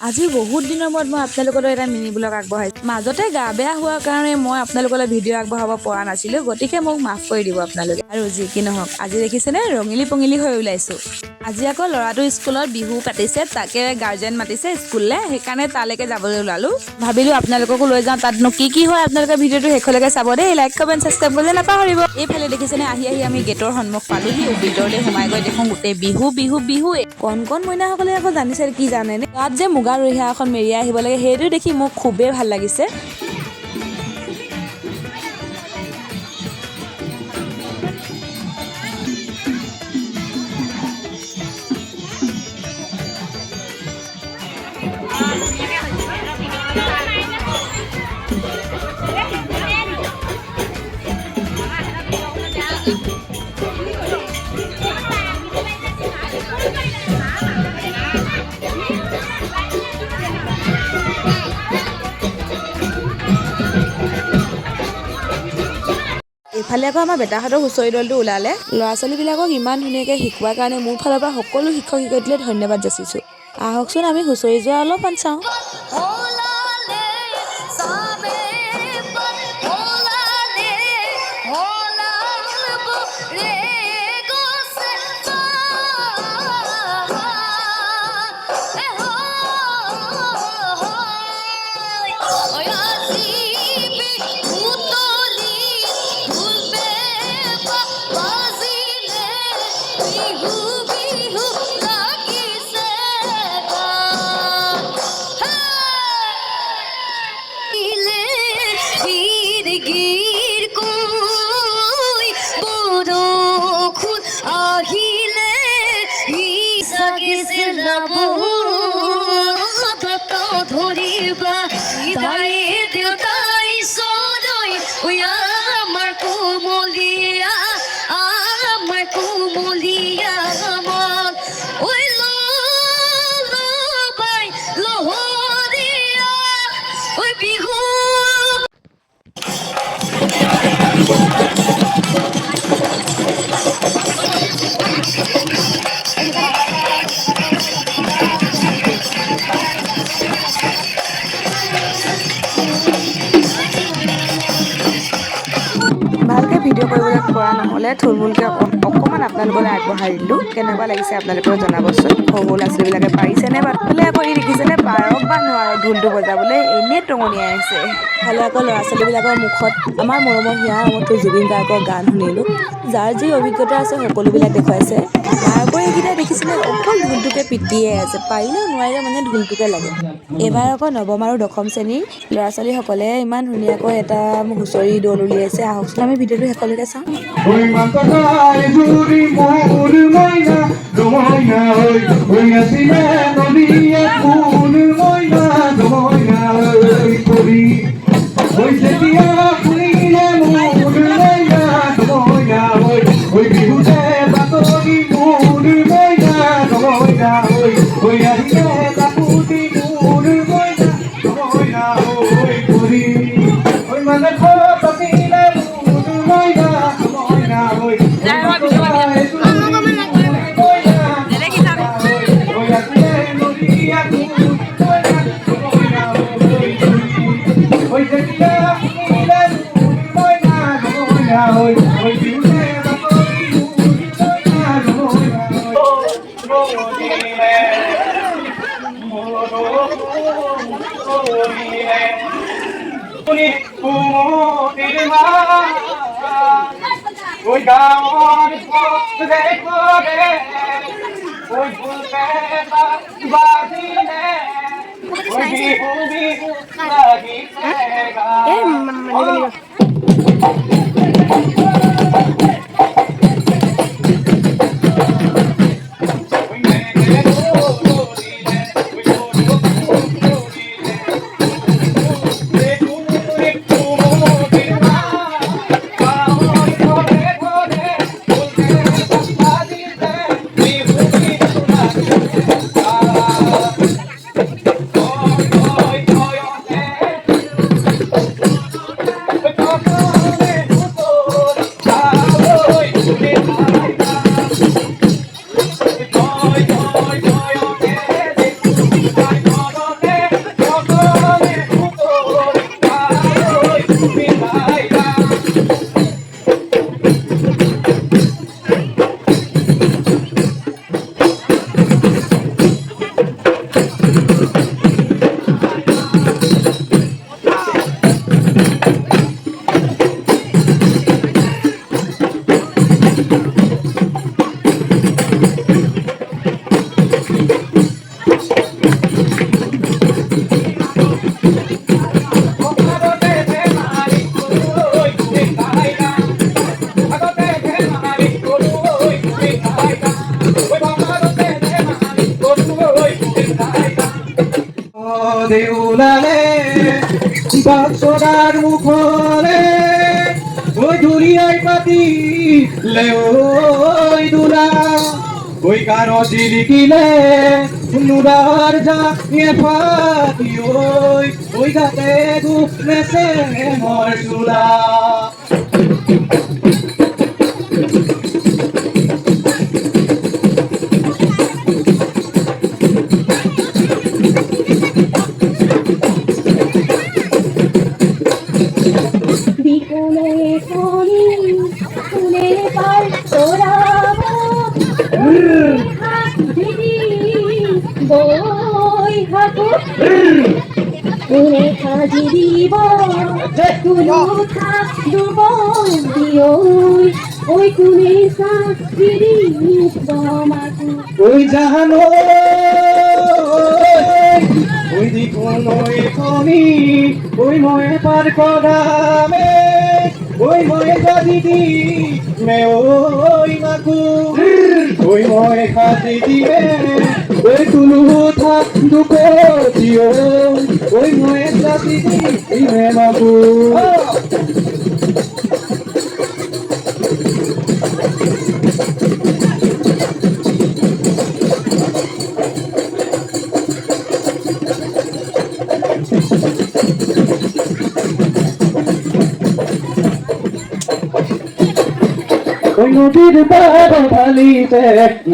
আজি বহুত দিনৰ মূৰত মই আপোনালোকৰ এটা মিনি ব্লগ আগবঢ়াইছোঁ। মাজতে গা বেয়া হোৱাৰ কাৰণে মই আপোনালোকলৈ ভিডিঅ' আগবঢ়াব পৰা নাছিলোঁ, গতিকে মোক মাফ কৰি দিব আপোনালোকে। আৰু যি কি নহওক, আজি দেখিছেনে ৰঙিলি পঙিলি হৈ ওলাইছোঁ। আজি আকৌ ল'ৰাটোৰ স্কুলত বিহু পাতিছে, তাকে গাৰ্জেন মাতিছে স্কুললৈ, সেইকাৰণে তালৈকে যাবলৈ ওলালোঁ। ভাবিলোঁ আপোনালোককো লৈ যাওঁ, তাতনো কি হয় আপোনালোকে ভিডিঅ'টো শেষলৈকে চাব দেই। লাইক কমেণ্ট ছাবস্ক্ৰাইব কৰিবলৈ নাপাহৰিব। এইফালে দেখিছেনে আহি আমি গেটৰ সন্মুখ পালোহি। ভিতৰলৈ সোমাই গৈ দেখোঁ গোটেই বিহুৱে। কণ মইনাসকলে আকৌ জানিছে কি জানেনে, তাত যে মুগা ৰিহা এখন মেৰিয়াই আহিব লাগে, সেইটো দেখি মোক খুবেই ভাল লাগিছে। এইফালে আকৌ আমাৰ বেটাহঁতৰ হুঁচৰি দলটো ওলালে। ল'ৰা ছোৱালীবিলাকক ইমান ধুনীয়াকৈ শিকোৱাৰ কাৰণে মোৰ ফালৰ পৰা সকলো শিক্ষক শিক্ষয়িত্ৰীলৈ ধন্যবাদ যাচিছোঁ। আহকচোন আমি হুঁচৰি যোৱা অলপমান চাওঁ। ভালকৈ ভিডিঅ' কৰিবলৈ পৰা নহ'লে থুলমূলকৈ অকণমান আপোনালোকলৈ আগবঢ়াই দিলোঁ। কেনেকুৱা লাগিছে আপোনালোকেও জনাবচোন। সৰু ল'ৰা ছোৱালীবিলাকে পাৰিছেনে? বাটফালে আকৌ দেখিছেনে পাৰক বা নোৱাৰক ঢোলটো বজাবলৈ এনেই টঙনিয়াই আছে। ভালে আকৌ ল'ৰা ছোৱালীবিলাকৰ মুখত আমাৰ মৰমৰ হিয়া আমঠু জুবিন গাৰ্গৰ গান শুনিলোঁ। যাৰ যি অভিজ্ঞতা আছে সকলোবিলাক দেখুৱাইছে। তাৰ উপৰি এইকেইটা দেখিছেনে অকল ঢোলটোকে পিটিয়ে আছে, পাৰিলেও নোৱাৰিলেও মানে ঢোলটোকে লাগে। এইবাৰ আকৌ নৱম আৰু দশম শ্ৰেণীৰ ল'ৰা ছোৱালীসকলে ইমান ধুনীয়াকৈ এটা হুঁচৰি দল উলিয়াইছে। আহকচোন আমি ভিডিঅ'টো শেষলৈকে চাওঁ। দেউলালে বাক্সদার মুখলে ওই দুলিয়াই পাতি ওই দুলা ওই কারো জিলিকিলে নুরার যা ফাতি ওই গাতে মেসে মর দুলা Une kajidibo, tulu tak dubon dioi, oi kunesa diri bomaku. ওই জাহানো ওই দিকুন ওই খনি ওই ময়ে পার করামে ওই ময়ে দিদি মে ওই মাকু ওই ময়ে দিদি মে ওই তুলু থাক দুকো দিও ওই ময়ে দিদি মে মাকু ওই নদীর পার ঢালিতে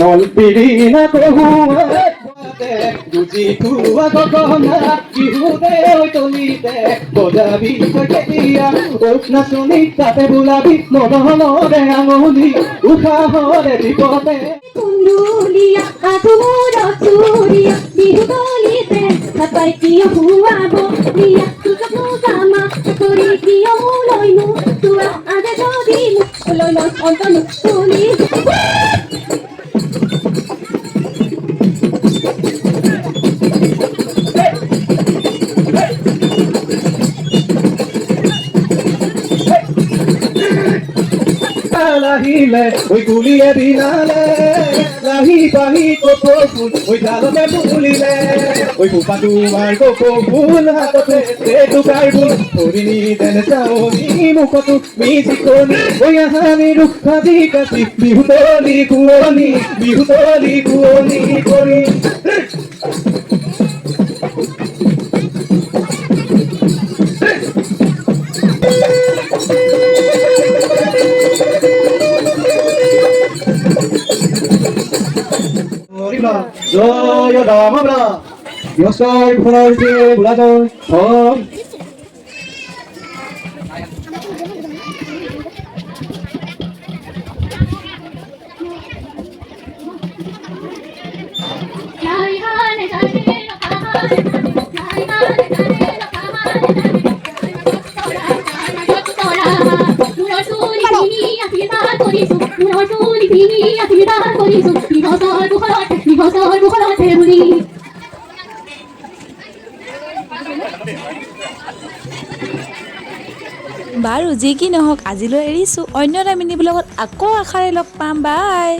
নল পিড়ি না কহুয়াতে বুঝি তুয়া গগনা বিহুতে ওই তলিতে বজাবি কইয়া ওক না শুনি তাতে বুলাবি মদহনরে আঙুলি উঠাহরে বিপদে Kundulia, atumura suria, bihudolite, kaparkiyo huabo, dia susapusama, kurikiyo loinu, tua ade jodimu, loinu ontonu tuli. লাহিলে ওই গুলিয়ে দিনালে লাহি পাহি কোপো ফুল ওই জালতে তুলিলে ওই কুপা দুবার কোপো ফুল হাততে সে টুকাই ফুল হরিণী দেন চাওনি মুখতু মিজিকনি ওই আহানি রুখাদি কাছি বিহুতলি কুয়নি করি জয় রামরা ইয়সয় ভুলাইছে ভুলাজয় সব বাৰু যি কি নহওক আজিলৈ এৰিছোঁ অন্য এটা মিনি ব্লগত আকৌ আশাৰে লগ পাম বাই।